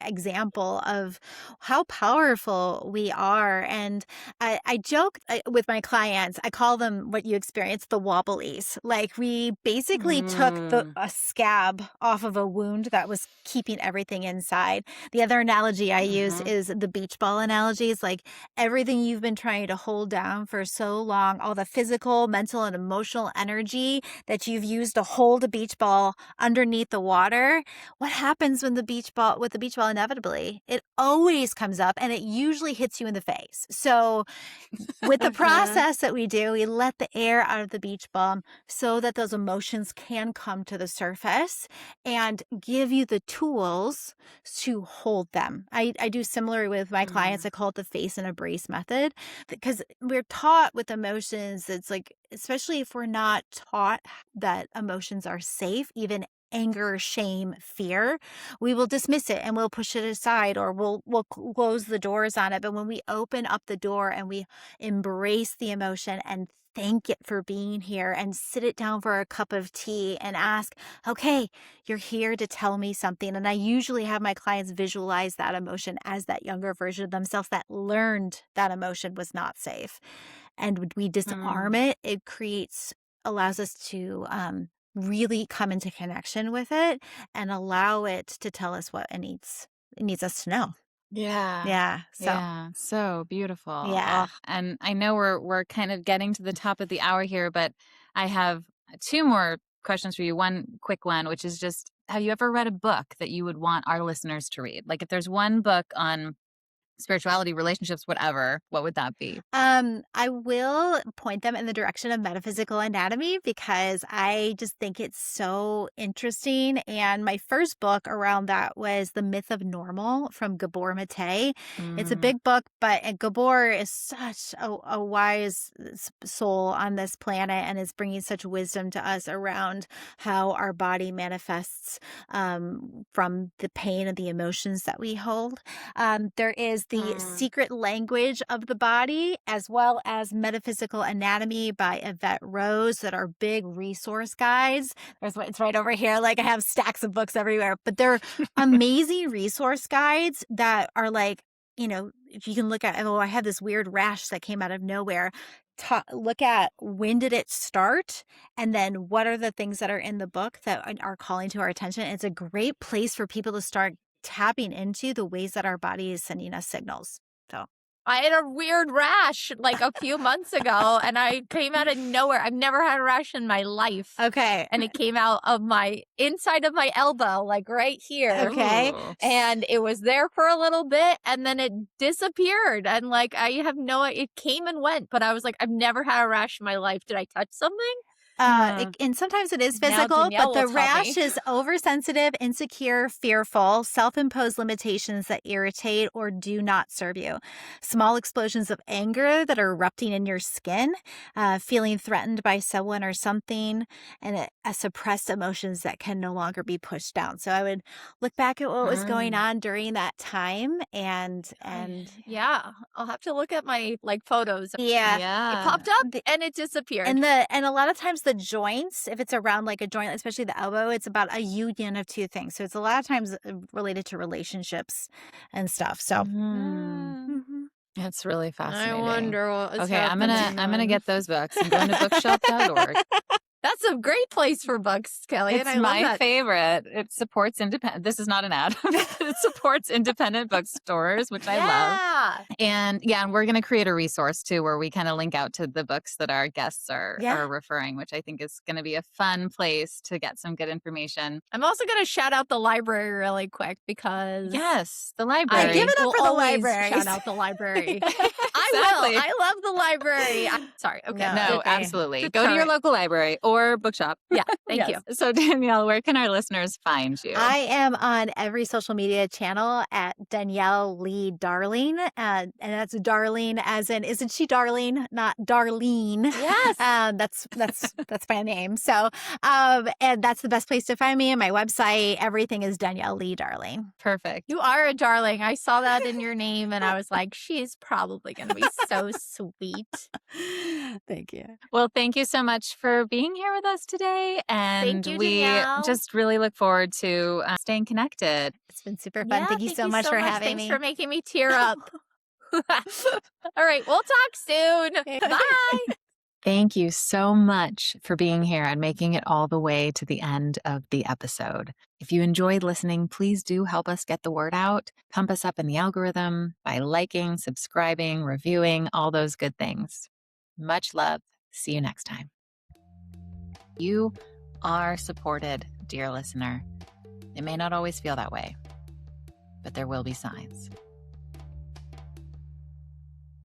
example of how powerful we are. And I joke with my clients. I call them, what you experience, the wobblies. We basically took a scab off of a wound that was keeping everything inside. The other analogy I use is the beach ball analogy. It's everything you've been trying to hold down for so long, all the physical, mental, and emotional energy that you've used to hold a beach ball underneath the water. What happens with the beach ball inevitably? It always comes up, and it usually hits you in the face. So with the process that we do, we let the air out of the beach ball so that those emotions can come to the surface and give you the tools to hold them. I do similar with my clients. I call it the face and embrace method, because we're taught with emotions, it's especially if we're not taught that emotions are safe, even anger, shame, fear, we will dismiss it and we'll push it aside, or we'll close the doors on it. But when we open up the door and we embrace the emotion and thank it for being here and sit it down for a cup of tea and ask, okay, you're here to tell me something. And I usually have my clients visualize that emotion as that younger version of themselves that learned that emotion was not safe. And when we disarm it, it allows us to really come into connection with it and allow it to tell us what it needs us to know. Yeah. Yeah. So, Yeah. So beautiful. yeah. And I know we're kind of getting to the top of the hour here, but I have two more questions for you. One quick one, which is just, have you ever read a book that you would want our listeners to read? Like if there's one book on spirituality, relationships, whatever, what would that be? I will point them in the direction of metaphysical anatomy because I just think it's so interesting. And my first book around that was The Myth of Normal from Gabor Mate. It's a Mm. big book, but Gabor is such a wise soul on this planet and is bringing such wisdom to us around how our body manifests from the pain and the emotions that we hold. There is the secret language of the body, as well as metaphysical anatomy by Yvette Rose, that are big resource guides. It's right over here. Like I have stacks of books everywhere, but they're amazing resource guides that are like, if you can look at, oh, I had this weird rash that came out of nowhere. Look at when did it start, and then what are the things that are in the book that are calling to our attention. It's a great place for people to start tapping into the ways that our body is sending us signals. So I had a weird rash like a few months ago, and I came out of nowhere. I've never had a rash in my life. okay. And it came out of my inside of my elbow, like right here. Okay. Ooh. And it was there for a little bit, and then it disappeared. And like it came and went, but I was like, I've never had a rash in my life. Did I touch something? And sometimes it is Now physical, Danielle but the will tell rash me. is oversensitive, insecure, fearful, self-imposed limitations that irritate or do not serve you. Small explosions of anger that are erupting in your skin, feeling threatened by someone or something, and suppressed emotions that can no longer be pushed down. So I would look back at what was going on during that time, and Yeah, I'll have to look at my like photos. yeah. It popped up and it disappeared. And a lot of times the joints, if it's around like a joint, especially the elbow, it's about a union of two things. So it's a lot of times related to relationships and stuff. So It's really fascinating. I wonder what is Okay, I'm happening gonna then. get those books. I'm going to bookshelf.org. That's a great place for books, Kelly. It's and I love my that. favorite. It supports independent. This is not an ad. It supports independent bookstores, which I love. And we're going to create a resource too, where we kind of link out to the books that our guests are referring, which I think is going to be a fun place to get some good information. I'm also going to shout out the library really quick because the library. Give it up for the library. Shout out the library. Exactly. I love the library. Sorry. Okay. No, absolutely. Go to your local library or bookshop. Yeah. Thank you. So Danielle, where can our listeners find you? I am on every social media channel at Danielle Lee Darling. And that's Darling as in, isn't she darling? Not Darlene. Yes. That's my name. So, and that's the best place to find me. And my website, everything is Danielle Lee Darling. Perfect. You are a darling. I saw that in your name and I was like, she's probably going to be so sweet. Thank you. Well, thank you so much for being here with us today. And Thank you, we Danielle. just really look forward to staying connected. It's been super fun. Thank you so much for having me. Thanks for making me tear up. All right. We'll talk soon. Bye. Thank you so much for being here and making it all the way to the end of the episode. If you enjoyed listening, please do help us get the word out. Pump us up in the algorithm by liking, subscribing, reviewing, all those good things. Much love. See you next time. You are supported, dear listener. It may not always feel that way, but there will be signs.